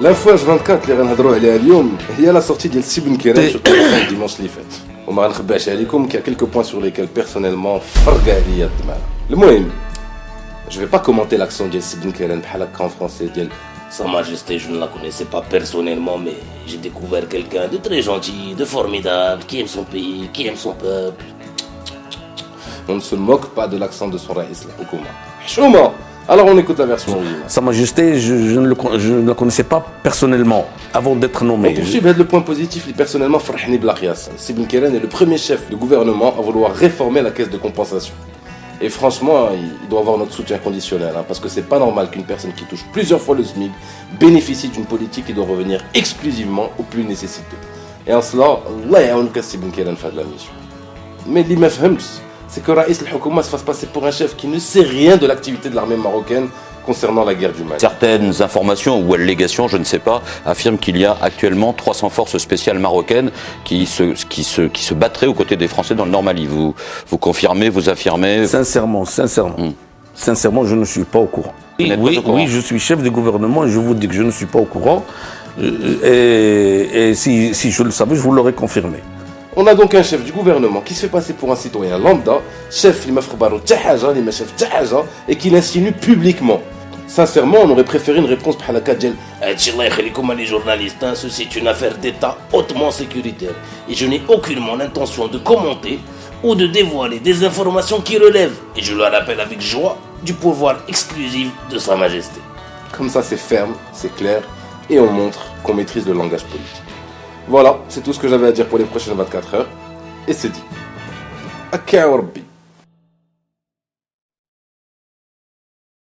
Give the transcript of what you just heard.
L'info H24 اللي غنهضروا عليها اليوم هي لا sortie ديال سي بن كيران sur téléphone dimanche اللي فات. وما غنخباش عليكم qu'il y a quelques points sur lesquels personnellement فرقع عليا الدماغ. المهم je vais pas commenter l'accent ديال سي بن كيران بحال هكا en français ديال Sa Majesté, je ne la connaissais pas personnellement, mais j'ai découvert quelqu'un de très gentil, de formidable, qui aime son pays, qui aime son peuple. On ne se moque pas de l'accent de son Raïs al-Houkouma. Chouma. Alors on écoute la version originale. Sa Majesté, je ne la connaissais pas personnellement avant d'être nommé. On poursuit le point positif, personnellement, Farhani Blakhias. Si Ben Keren est le premier chef de gouvernement à vouloir réformer la caisse de compensation. Et franchement, il doit avoir notre soutien conditionnel, parce que c'est pas normal qu'une personne qui touche plusieurs fois le SMIC bénéficie d'une politique qui doit revenir exclusivement aux plus nécessiteux. Et en cela, Allah ya'aoun Si Ben Keren fait de la mission. Mais li ma fahmt's, c'est que Raïs al-Houkouma se fasse passer pour un chef qui ne sait rien de l'activité de l'armée marocaine concernant la guerre du Mali. Certaines informations ou allégations, je ne sais pas, affirment qu'il y a actuellement 300 forces spéciales marocaines qui se battraient aux côtés des Français dans le Nord Mali. Vous confirmez, vous affirmez? Sincèrement, sincèrement, je ne suis pas au courant. Oui, je suis chef de gouvernement et je vous dis que je ne suis pas au courant. Et si je le savais, je vous l'aurais confirmé. On a donc un chef du gouvernement qui se fait passer pour un citoyen lambda, chef et qui l'insinue publiquement. Sincèrement, on aurait préféré une réponse par la Kadjel. Les journalistes, ceci est une affaire d'État hautement sécuritaire. Et je n'ai aucunement l'intention de commenter ou de dévoiler des informations qui relèvent, et je le rappelle avec joie, du pouvoir exclusif de Sa Majesté. Comme ça, c'est ferme, c'est clair, et on montre qu'on maîtrise le langage politique. Voilà, c'est tout ce que j'avais à dire pour les prochaines 24 heures. Et c'est dit. Akka Rabbi.